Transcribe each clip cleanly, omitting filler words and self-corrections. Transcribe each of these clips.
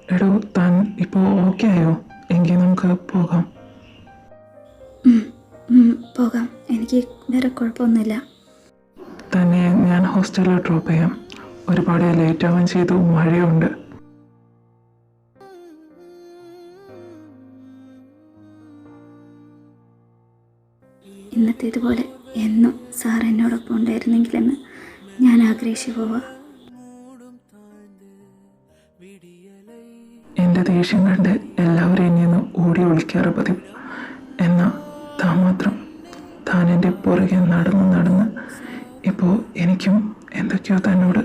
എടോ, താൻ ഇപ്പോൾ ഓക്കെ ആയോ? എങ്കിൽ നമുക്ക് പോകാം. പോകാം, എനിക്ക് വേറെ കുഴപ്പമൊന്നുമില്ല. തന്നെ ഞാൻ ഹോസ്റ്റലിൽ ഡ്രോപ്പ് ചെയ്യാം. ഒരുപാട് ലേറ്റ് ആവാൻ ചെയ്തു, മഴയുണ്ട്. ഇന്നത്തേതുപോലെ എന്നും സാർ എന്നോടൊപ്പം ഉണ്ടായിരുന്നെങ്കിലെന്ന് ഞാൻ ആഗ്രഹിച്ചു പോവാം. എൻ്റെ ദേഷ്യം കണ്ട് എല്ലാവരും എന്നെ ഒന്ന് ഓടി ഒളിക്കാറ് പതിവ്. എന്നാൽ താൻ മാത്രം, താൻ എൻ്റെ പുറകെ നടന്ന് നടന്ന് ഇപ്പോൾ എനിക്കും എന്തൊക്കെയോ തന്നോട്.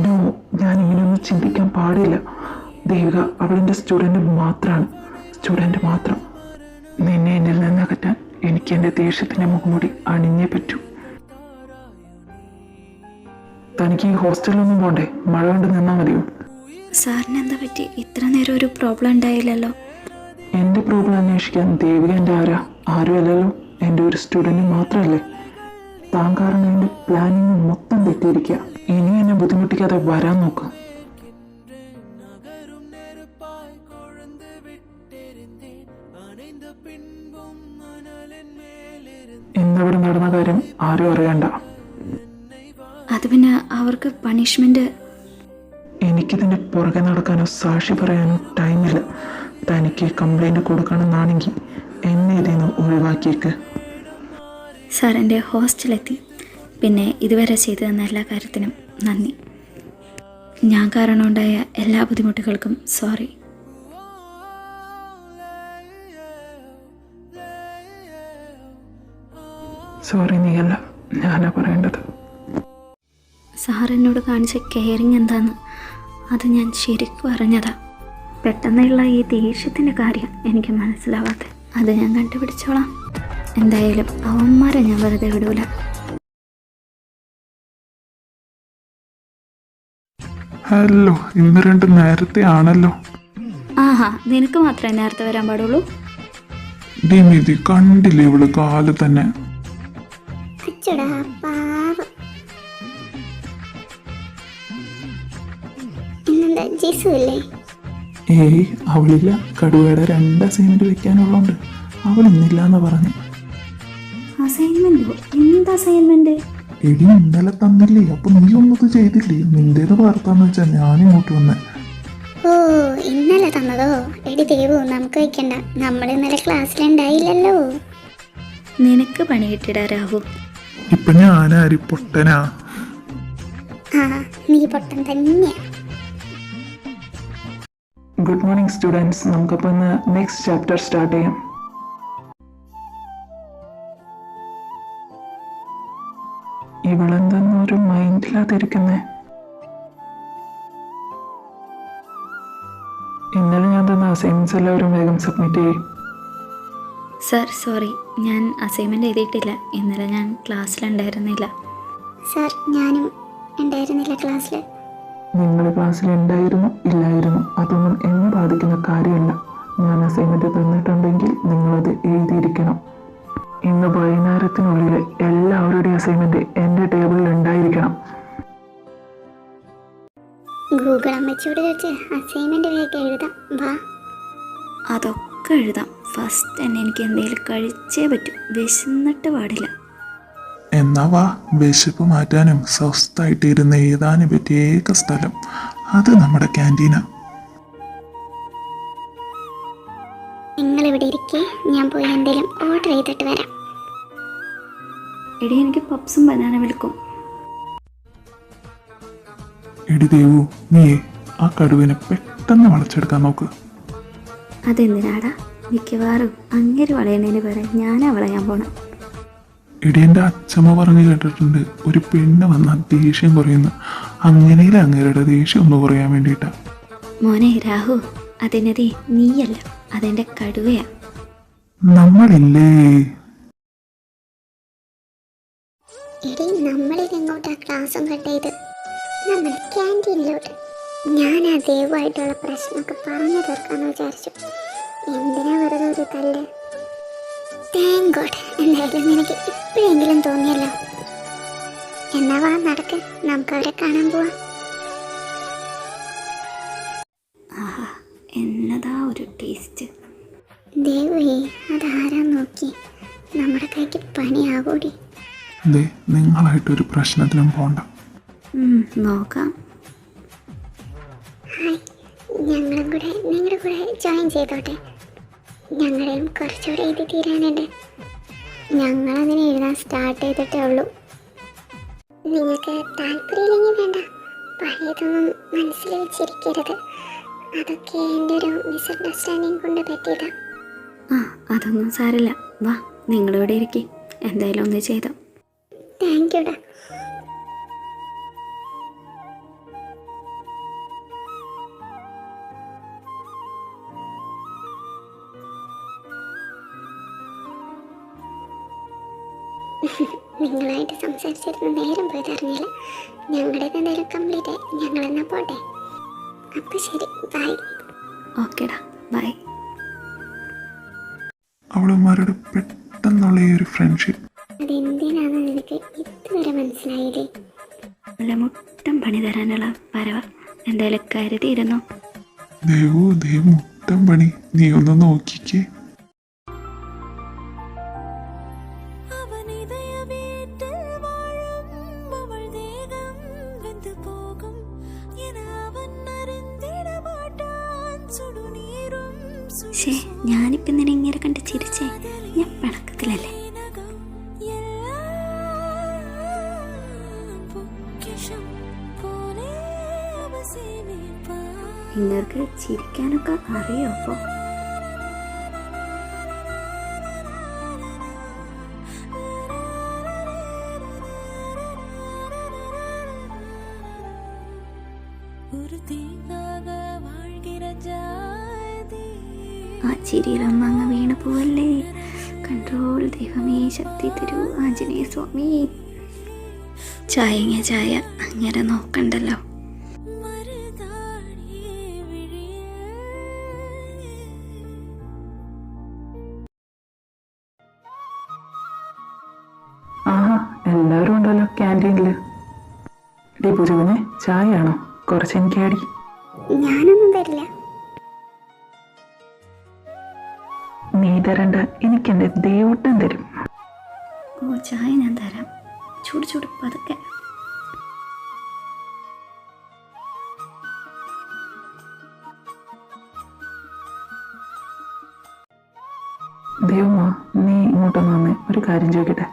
നോ, ഞാൻ ഇങ്ങനെയൊന്നും ചിന്തിക്കാൻ പാടില്ല. ദേവിക അവളെൻ്റെ സ്റ്റുഡൻറ്റ് മാത്രം. നിന്നെ എന്നിൽ നിന്ന് അകറ്റാൻ എനിക്ക് എൻ്റെ ദേഷ്യത്തിൻ്റെ മുഖംമൂടി അണിഞ്ഞേ പറ്റൂ. തനിക്ക് ഈ ഹോസ്റ്റലിലൊന്നും പോണ്ടേ? മഴ കൊണ്ട് നിന്നാൽ മതിയോ? സാറിന് എന്താ പറ്റി? ഇത്ര നേരം ഒരു പ്രോബ്ലം ഉണ്ടായില്ലല്ലോ. എൻ്റെ പ്രോബ്ലം അന്വേഷിക്കാൻ ദേവിക എൻ്റെ ആരുമല്ലല്ലോ. എൻ്റെ ഒരു സ്റ്റുഡൻറ്റ് മാത്രമല്ലേ. താൻ കാരണം എൻ്റെ പ്ലാനിങ് മൊത്തം തെറ്റിയിരിക്കുക. ഇനി എന്നെ ബുദ്ധിമുട്ടിക്കാതെ വരാൻ നോക്കാം. ഇന്നിവിടെ നടന്ന കാര്യം ആരും അറിയണ്ട. അത് പിന്നെ അവർക്ക് പണിഷ്മെന്റ്. എനിക്കിതിൻ്റെ പുറകെ നടക്കാനോ സാക്ഷി പറയാനോ ടൈമില്ല. തനിക്ക് കംപ്ലൈൻറ്റ് കൊടുക്കണമെന്നാണെങ്കിൽ എന്നെ ഇതിൽ നിന്ന് ഒഴിവാക്കിയേക്ക്. സാർ എൻ്റെ ഹോസ്റ്റലെത്തി. പിന്നെ ഇതുവരെ ചെയ്തു തന്ന എല്ലാ കാര്യത്തിനും നന്ദി. ഞാൻ കാരണം ഉണ്ടായ എല്ലാ ബുദ്ധിമുട്ടുകൾക്കും സോറി. സോറി നീയല്ല, ഞാനാ പറയേണ്ടത്. സാർ എന്നോട് കാണിച്ച കെയറിങ് എന്താന്ന് അത് ഞാൻ ശരിക്കും അറിഞ്ഞതാ. പെട്ടെന്നുള്ള ഈ ദേഷ്യത്തിൻ്റെ കാര്യം എനിക്ക് മനസ്സിലാവാത്ത അത് ഞാൻ കണ്ടുപിടിച്ചോളാം. എന്തായാലും അവന്മാരെ ഞാൻ വെറുതെ വിടൂല. ഹലോ, ഇന്ന് രണ്ട് നേരത്തെ ആണല്ലോ. ആഹാ, നിനക്ക് മാത്രമേ നേരത്തെ വരാൻ പാടുള്ളൂ. ഡിമിതി കണ്ടില്ലേ ഇവള് കാല് തന്നെ. ഏയ് അവളില്ല, കടുവയുടെ 2 അസൈൻമെന്റ് വെക്കാനുള്ളതുണ്ട്. അവൾ ഇന്നില്ല എന്ന് പറഞ്ഞു. അസൈൻമെന്റോ? എന്ത് അസൈൻമെന്റ്? എടി ഇന്നലെ തന്നില്ലേ, അപ്പൊ നീ ഒന്നത് ചെയ്തില്ലേ? നിന്റേത് വാർത്താന്ന് വെച്ചാ ഞാൻ ഇങ്ങോട്ട് വന്നേ. ഓ, ഇന്നലെ തന്നതോ? എടി ദേവു, നമുക്ക് വെക്കണ്ട, നമ്മൾ ഇന്നലെ ക്ലാസ്സിലുണ്ടായില്ലല്ലോ. നിനക്ക് പണി കിട്ടിടാ രാഹു. ഇപ്പൊ ഞാനാരി പൊട്ടനാ? ആ, നീ പൊട്ടൻ തന്നെയാ. Good morning students. നമുക്കപ്പോൾ ഇന്ന് നെക്സ്റ്റ് ചാപ്റ്റർ സ്റ്റാർട്ട് ചെയ്യാം. ഇവളെന്തെന്നൊരു മൈൻഡിലാതിരിക്കുന്നേ. ഇന്നലെ ഞാൻ തന്ന അസൈൻമെന്റ്സ് എല്ലാവരും വേഗം സബ്മിറ്റ് ചെയ്യും. സാർ സോറി, ഞാൻ അസൈൻമെന്റ് എഴുതിയിട്ടില്ല. ഇന്നലെ ഞാൻ ക്ലാസ്സിലുണ്ടായിരുന്നില്ല. സാർ, ഞാനും ഉണ്ടായിരുന്നില്ല ക്ലാസ്സിൽ. നിങ്ങൾ ക്ലാസ്സിൽ ഉണ്ടായിരുന്നു ഇല്ലായിരുന്നു അതൊന്നും എന്നെ ബാധിക്കുന്ന കാര്യമല്ല. ഞാൻ അസൈൻമെന്റ് തന്നിട്ടുണ്ടെങ്കിൽ നിങ്ങളത് എഴുതിയിരിക്കണം. ഇന്ന് വൈകുന്നേരത്തിനുള്ളിൽ എല്ലാവരുടെയും അസൈൻമെന്റ് എൻ്റെ ടേബിളിൽ ഉണ്ടായിരിക്കണം. ഗൂഗിൾ അമ്മച്ചിയോട് ചോദിച്ച് അസൈൻമെന്റ് വേഗം എഴുതാം. വാ. അതൊക്കെ എഴുതാം. ഫസ്റ്റ് തന്നെ എനിക്ക് എന്തെങ്കിലും കഴിച്ചേ പറ്റൂ. വിശന്നിട്ട് പാടില്ല. എന്നാ വാ, വിശപ്പ് മാറ്റാനും സ്വസ്ഥമായിട്ട് ഇരുന്ന് എഴുതാനും പറ്റിയ ഏക സ്ഥലം അത് നമ്മുടെ ക്യാൻറ്റീനാ. നിങ്ങളിവിടെ ഇരിക്കേ, ഞാൻ പോയി എന്തെങ്കിലും ഓർഡർ ചെയ്തിട്ട് വരാം. എടി, എനിക്ക് പപ്സും ബനാന മിൽക്കും. എടി ദേവു, നീ ആ കടുവിനെ പെട്ടെന്ന് വളച്ചെടുക്കാൻ നോക്ക്. അതെന്തിനാടാ? മിക്കവാറും അങ്ങേര് വളയുന്നതിന് പകരം ഞാനാ വളയാൻ പോണം. എടി, എൻ്റെ അച്ഛമ്മ പറഞ്ഞു കേട്ടിട്ടുണ്ട്, ഒരു പെണ്ണ് വന്നാൽ ദേഷ്യം കുറയുന്നു. അങ്ങനെയില്ല അങ്ങേരുടെ ദേഷ്യം ഒന്ന് കുറയാൻ വേണ്ടിയിട്ടാ. മോനെ രാഹു, അതിനതേ നീയല്ല, അതെന്റെ കടുവയാ. നമ്മളില്ലേ? എടി, നമ്മളിതെങ്ങോട്ടാ ക്ലാസ്സും കട്ട് ചെയ്ത് നമ്മൾ ക്യാൻറ്റീനിലോട്ട്. ഞാൻ ആ ദേവുമായിട്ടുള്ള പ്രശ്നമൊക്കെ പറഞ്ഞു തീർക്കാമെന്ന് വിചാരിച്ചു. എന്തിനാ വെറുതെ ഒരു തല്ല്? താങ്ക് ഗോഡ്, എന്തായാലും നിനക്ക് ഇപ്പോഴെങ്കിലും തോന്നിയല്ലോ. എന്നാ വാ നടക്ക്, നമുക്ക് അവരെ കാണാൻ പോവാം. ആഹാ, എന്നതാ ഒരു ടേസ്റ്റ്. ദേവേ, അതാരാ നോക്കി, നമ്മുടെ കൈക്ക് പണിയാകൂടി. ദേ, നിങ്ങളായിട്ടൊരു പ്രശ്നത്തിനും പോണ്ട. നോക്കാം. ഹായ്, ഞങ്ങളും കൂടെ നിങ്ങളുടെ കൂടെ ജോയിൻ ചെയ്തോട്ടെ. ഞങ്ങളെയും കുറച്ചുകൂടെ എഴുതി തീരാനുണ്ട്. ഞങ്ങളതിനെ എഴുതാൻ സ്റ്റാർട്ട് ചെയ്തിട്ടേ ഉള്ളൂ. നിങ്ങൾക്ക് താല്പര്യമില്ലെങ്കിൽ വേണ്ട, പഴയതൊന്നും മനസ്സിൽ വെച്ചിരിക്കരുത്. അതൊക്കെ എൻ്റെ ഒരു മിസ്അണ്ടർസ്റ്റാൻഡിങ് കൊണ്ട് പറ്റിയതാ. അതൊന്നും സാരമില്ല. വാ, നിങ്ങളിവിടെ ഇരിക്കും. എന്തായാലും ഒന്ന് ചെയ്തോ. താങ്ക് യുടാ. നിങ്ങളായിട്ട് സംസാരിച്ചിരുന്ന നേരം പോയതറിഞ്ഞില്ല. ഞങ്ങളുടേത് എന്തായാലും കംപ്ലീറ്റ് ആയി. ഞങ്ങളെന്നാ പോട്ടെ. അപ്പം ശരി, ബൈ. ഓക്കേടാ, ബൈ. അവളുമാരുടെ പെട്ടെന്നുള്ള ഈ ഒരു ഫ്രണ്ട്ഷിപ്പ് അതെന്തിനാണെന്ന് നിനക്ക് ഇതുവരെ മനസ്സിലായില്ലേ? നല്ല മുട്ടം പണി തരാനുള്ള വരവ. എന്തായാലും കരുതിയിരുന്നു. ദേവു, ദേ മുട്ടം പണി. നീ ഒന്ന് നോക്കിക്കേ. ശേ, ഞാനിപ്പം നിന്നെ ഇങ്ങനെ കണ്ട് ചിരിച്ചേ. ഞാൻ പിണക്കത്തിലല്ലേ? നിങ്ങൾക്ക് ചിരിക്കാനൊക്കെ അറിയോ? അപ്പോൾ ആ ചിരിയിലൊന്നും അങ്ങ് വീണ് പോവല്ലേ. കൺട്രോൾ. ദൈവമേ, ശക്തി തരൂ ആഞ്ജനേയ സ്വാമി. ചായങ്ങ ചായ അങ്ങനെ നോക്കണ്ടല്ലോ. ആഹാ, എല്ലാവരും ഉണ്ടല്ലോ ക്യാൻറ്റീനിൽ. ഡി പൂജകുഞ്ഞെ, ചായയാണോ? കുറച്ച് എനിക്ക് ആടി. ഞാനൊന്നും തരില്ല. നീ തരണ്ട, എനിക്കെൻ്റെ ദേവൂട്ടൻ തരും. ഓ, ചായ ഞാൻ തരാം. ചൂട് ചൂട് പതുക്കെ. ദേവുമാ, നീ ഇങ്ങോട്ടൊന്ന് വന്നേ. ഒരു കാര്യം ചോദിക്കട്ടെ.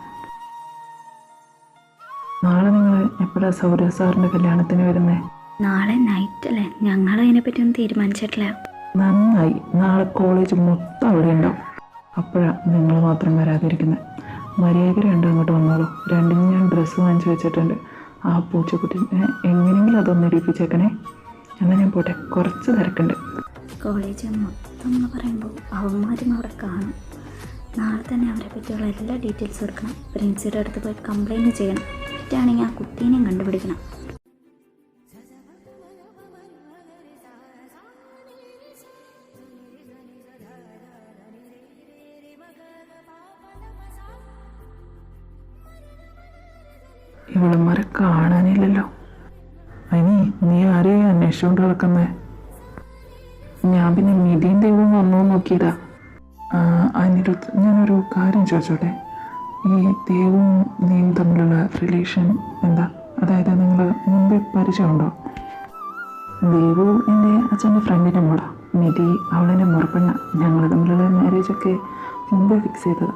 നാളെ നിങ്ങൾ എപ്പോഴാണ് സൗരവ് സാറിൻ്റെ കല്യാണത്തിന് വരുന്നേ? നാളെ നൈറ്റ് അല്ലേ? ഞങ്ങളതിനെ പറ്റി ഒന്നും തീരുമാനിച്ചിട്ടില്ല. നന്നായി. നാളെ കോളേജ് മൊത്തം അവിടെ ഉണ്ടാവും. അപ്പോഴാണ് നിങ്ങൾ മാത്രം വരാതിരിക്കുന്നത്. മര്യാദ രണ്ടും അങ്ങോട്ട് വന്നോളൂ. രണ്ടിനും ഞാൻ ഡ്രസ്സ് വാങ്ങിച്ചു വെച്ചിട്ടുണ്ട്. ആ പൂച്ചക്കുട്ടി എങ്ങനെയെങ്കിലും അതൊന്ന് ഇടിപ്പിച്ചേക്കണേ. എന്നാൽ ഞാൻ പോട്ടെ, കുറച്ച് തിരക്കുണ്ട്. കോളേജ് മൊത്തം എന്ന് പറയുമ്പോൾ അവന്മാരും അവിടെ കാണും. നാളെ തന്നെ അവരെ പറ്റിയുള്ള എല്ലാ ഡീറ്റെയിൽസും എടുക്കണം. പ്രിൻസിയുടെ അടുത്ത് പോയി കംപ്ലൈൻറ്റ് ചെയ്യണം. തെറ്റാണെങ്കിൽ ആ കുട്ടീനെയും കണ്ടുപിടിക്കണം. ഇവളന്മാരെ കാണാനില്ലല്ലോ. അതിന് നീ ആരെയും അന്വേഷിച്ചുകൊണ്ട് നടക്കുന്നേ? ഞാൻ പിന്നെ നിധിയും ദൈവവും വന്നോ നോക്കിയതാ. അതിനടുത്ത് ഞാനൊരു കാര്യം ചോദിച്ചോട്ടെ. ഈ ദേവും നീയും തമ്മിലുള്ള റിലേഷൻ എന്താ? അതായത് നിങ്ങൾ മുമ്പ് പരിചയമുണ്ടോ? ദേവു എൻ്റെ അച്ഛൻ്റെ ഫ്രണ്ടിൻ്റെ മോളാ. നിധി അവളെൻ്റെ മുറപ്പെണ്ണ. ഞങ്ങൾ തമ്മിലുള്ള മാരേജൊക്കെ മുമ്പേ ഫിക്സ് ചെയ്തത്.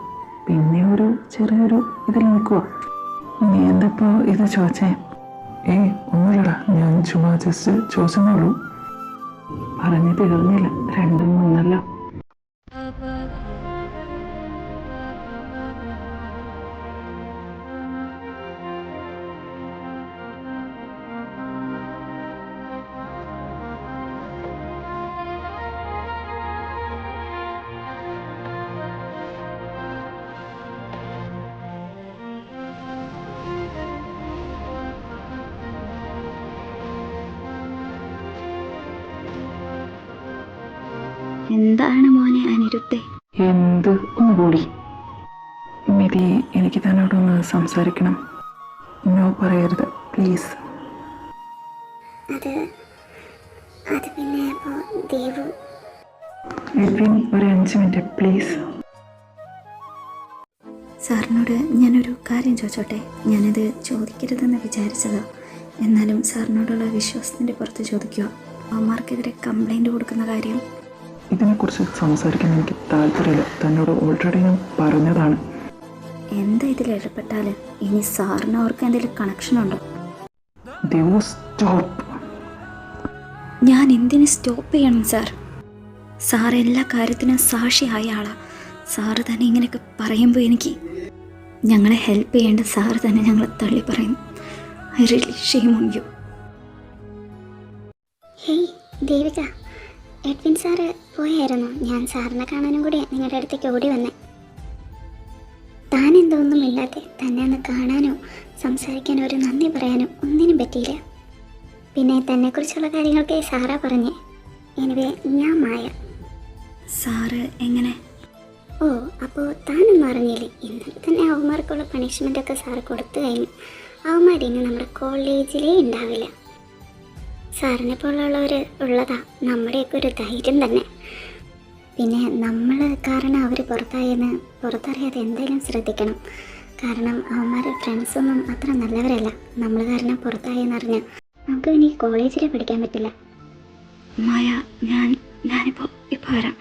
പിന്നെ ഒരു ചെറിയൊരു ഇതിൽ നിൽക്കുക. നീ എന്തപ്പോ ഇത് ചോദിച്ചേ? ഒന്നുമില്ലടാ, ഞാൻ ചുമ്മാ ജസ്റ്റ് ചോദിച്ചെന്നേ ഉള്ളൂ. പറഞ്ഞു തീർന്നില്ല, രണ്ടും ഒന്നല്ലോ. എന്താണ് മോനെ അനിരുദ്ധേ? എന്ത് ഒന്ന് കൂടി. മിതി, എനിക്ക് തന്നോടൊന്ന് സംസാരിക്കണം. നോ പറയരുത് പ്ലീസ്. അത് അത് പിന്നെ അപ്പോൾ ദേവു എഡ്വിൻ, ഒരു 5 മിനിറ്റ് പ്ലീസ്. സാറിനോട് ഞാനൊരു കാര്യം ചോദിച്ചോട്ടെ? ഞാനത് ചോദിക്കരുതെന്ന് വിചാരിച്ചതാ, എന്നാലും സാറിനോടുള്ള വിശ്വാസത്തിൻ്റെ പുറത്ത് ചോദിക്കുക. അവന്മാർക്കെതിരെ കംപ്ലൈൻറ്റ് കൊടുക്കുന്ന കാര്യം. ഇതിനെക്കുറിച്ച് സംസാരിക്കാൻ എനിക്ക് താല്പര്യമില്ല. തന്നോട് ഓൾറെഡി ഞാൻ പറഞ്ഞതാണ്. എന്താ ഇതിൽ ഇടപെട്ടാൽ ഇനി സാറിന് അവർക്ക് എന്തെങ്കിലും കണക്ഷൻ ഉണ്ടോ? ദേവു, സ്റ്റോപ്പ്. ഞാൻ എന്തിനു സ്റ്റോപ്പ് ചെയ്യണം സാർ? സാർ എല്ലാ കാര്യത്തിനും സാക്ഷിയായ ആളാ. സാറ് തന്നെ ഇങ്ങനെയൊക്കെ പറയുമ്പോൾ എനിക്ക് ഞങ്ങളെ ഹെൽപ്പ് ചെയ്യേണ്ട സാറ് തന്നെ ഞങ്ങളെ തള്ളി പറയുന്നു. I really shame on you. Hey Devika, Edwin sir പോയായിരുന്നു. ഞാൻ സാറിനെ കാണാനും കൂടി നിങ്ങളുടെ അടുത്തേക്ക് ഓടി വന്നേ. താൻ എന്തോന്നും ഇല്ലാതെ തന്നെ ഒന്ന് കാണാനോ സംസാരിക്കാനോ ഒരു നന്ദി പറയാനോ ഒന്നിനും പറ്റിയില്ല. പിന്നെ തന്നെക്കുറിച്ചുള്ള കാര്യങ്ങളൊക്കെ സാറാ പറഞ്ഞേ. എനിവേ, ഞാൻ മായ. സാറ് എങ്ങനെ? ഓ, അപ്പോൾ താനൊന്നും അറിഞ്ഞില്ലേ? ഇന്നലെ തന്നെ അവന്മാർക്കുള്ള പണിഷ്മെൻ്റൊക്കെ സാറ് കൊടുത്തു കഴിഞ്ഞു. അവന്മാരിനി നമ്മുടെ കോളേജിലേ ഉണ്ടാവില്ല. സാറിനെ പോലുള്ളവർ ഉള്ളതാ നമ്മുടെയൊക്കെ ഒരു ധൈര്യം തന്നെ. പിന്നെ നമ്മൾ കാരണം അവർ പുറത്തറിയാതെ എന്തായാലും ശ്രദ്ധിക്കണം. കാരണം അവന്മാർ ഫ്രണ്ട്സൊന്നും അത്ര നല്ലവരല്ല. നമ്മൾ കാരണം പുറത്തായെന്നറിഞ്ഞാൽ നമുക്ക് ഇനി കോളേജിൽ പഠിക്കാൻ പറ്റില്ല. മായ, ഞാനിപ്പോൾ വരാം.